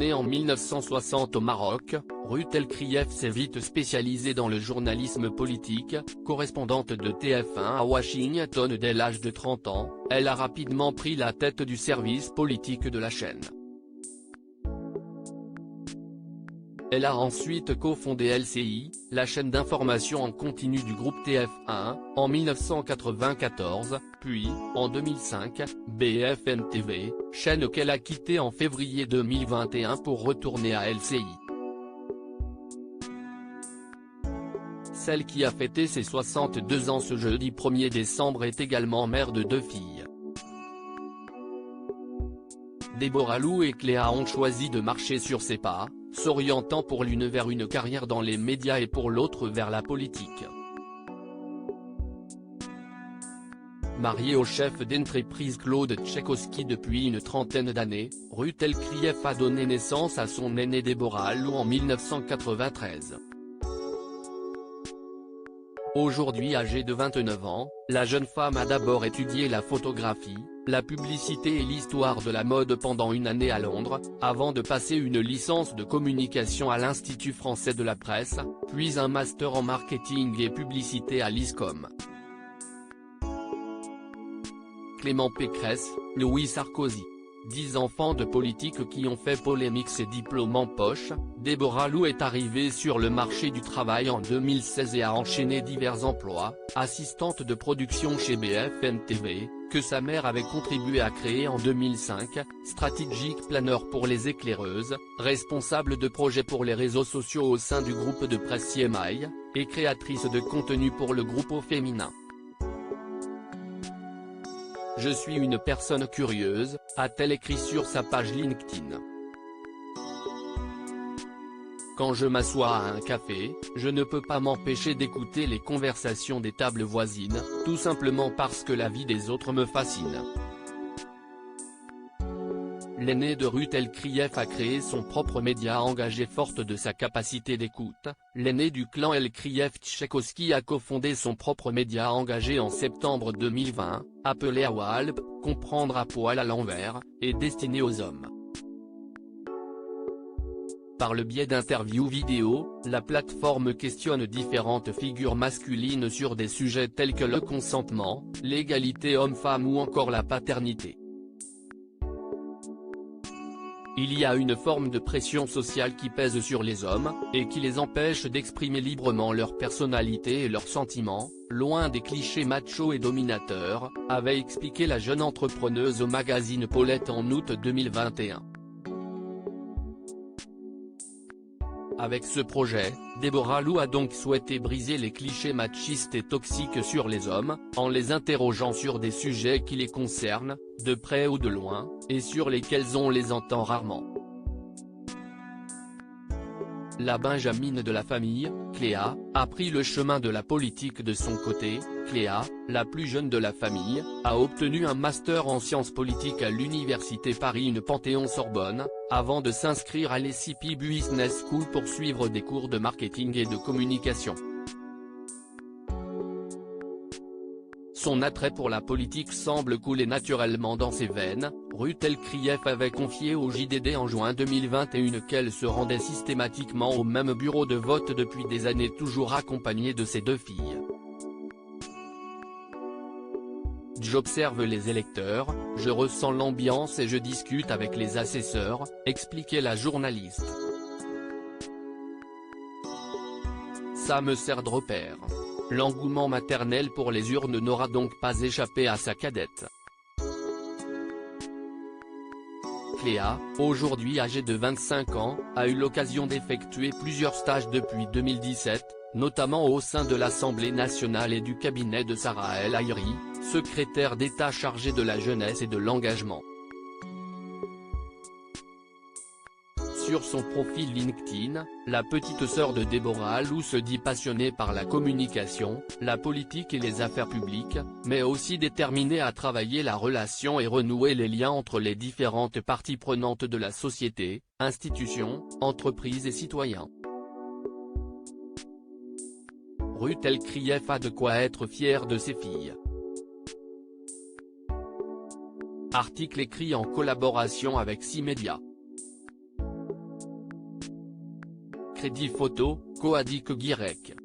Née en 1960 au Maroc, Ruth Elkrief s'est vite spécialisée dans le journalisme politique. Correspondante de TF1 à Washington dès l'âge de 30 ans, elle a rapidement pris la tête du service politique de la chaîne. Elle a ensuite cofondé LCI, la chaîne d'information en continu du groupe TF1, en 1994, puis, en 2005, BFM TV, chaîne qu'elle a quittée en février 2021 pour retourner à LCI. Celle qui a fêté ses 62 ans ce jeudi 1er décembre est également mère de 2 filles. Déborah Lou et Cléa ont choisi de marcher sur ses pas, s'orientant pour l'une vers une carrière dans les médias et pour l'autre vers la politique. Mariée au chef d'entreprise Claude Tchaikovsky depuis une trentaine d'années, Ruth Elkrief a donné naissance à son aînée Déborah Lou en 1993. Aujourd'hui âgée de 29 ans, la jeune femme a d'abord étudié la photographie, la publicité et l'histoire de la mode pendant une année à Londres, avant de passer une licence de communication à l'Institut français de la presse, puis un master en marketing et publicité à l'ISCOM. Clément Pécresse, Louis Sarkozy. 10 enfants de politique qui ont fait polémique. Ses diplômes en poche, Déborah Lou est arrivée sur le marché du travail en 2016 et a enchaîné divers emplois, assistante de production chez BFM TV, que sa mère avait contribué à créer en 2005, strategic planner pour les éclaireuses, responsable de projet pour les réseaux sociaux au sein du groupe de presse CMI, et créatrice de contenu pour le groupe Au Féminin. Je suis une personne curieuse, a-t-elle écrit sur sa page LinkedIn. Quand je m'assois à un café, je ne peux pas m'empêcher d'écouter les conversations des tables voisines, tout simplement parce que la vie des autres me fascine. L'aînée de Ruth Elkrief a créé son propre média engagé. Forte de sa capacité d'écoute, l'aînée du clan Elkrief Tchaikovsky a cofondé son propre média engagé en septembre 2020, appelé AWALP, comprendre à poil à l'envers, et destiné aux hommes. Par le biais d'interviews vidéo, la plateforme questionne différentes figures masculines sur des sujets tels que le consentement, l'égalité homme-femme ou encore la paternité. Il y a une forme de pression sociale qui pèse sur les hommes, et qui les empêche d'exprimer librement leur personnalité et leurs sentiments, loin des clichés machos et dominateurs, avait expliqué la jeune entrepreneuse au magazine Paulette en août 2021. Avec ce projet, Déborah Lou a donc souhaité briser les clichés machistes et toxiques sur les hommes, en les interrogeant sur des sujets qui les concernent, de près ou de loin, et sur lesquels on les entend rarement. La benjamine de la famille, Cléa, a pris le chemin de la politique de son côté. Cléa, la plus jeune de la famille, a obtenu un master en sciences politiques à l'université Paris 1 Panthéon-Sorbonne, avant de s'inscrire à l'ESCP Business School pour suivre des cours de marketing et de communication. Son attrait pour la politique semble couler naturellement dans ses veines. Ruth Elkrief avait confié au JDD en juin 2021 qu'elle se rendait systématiquement au même bureau de vote depuis des années, toujours accompagnée de ses 2 filles. J'observe les électeurs, je ressens l'ambiance et je discute avec les assesseurs, expliquait la journaliste. Ça me sert de repère. L'engouement maternel pour les urnes n'aura donc pas échappé à sa cadette. Cléa, aujourd'hui âgée de 25 ans, a eu l'occasion d'effectuer plusieurs stages depuis 2017, notamment au sein de l'Assemblée nationale et du cabinet de Sarah El Haïry, secrétaire d'État chargée de la jeunesse et de l'engagement. Sur son profil LinkedIn, la petite sœur de Déborah Lou se dit passionnée par la communication, la politique et les affaires publiques, mais aussi déterminée à travailler la relation et renouer les liens entre les différentes parties prenantes de la société, institutions, entreprises et citoyens. Ruth Elkrief a de quoi être fière de ses filles. Article écrit en collaboration avec 6 médias. Crédit Photo, Coadic Guirec.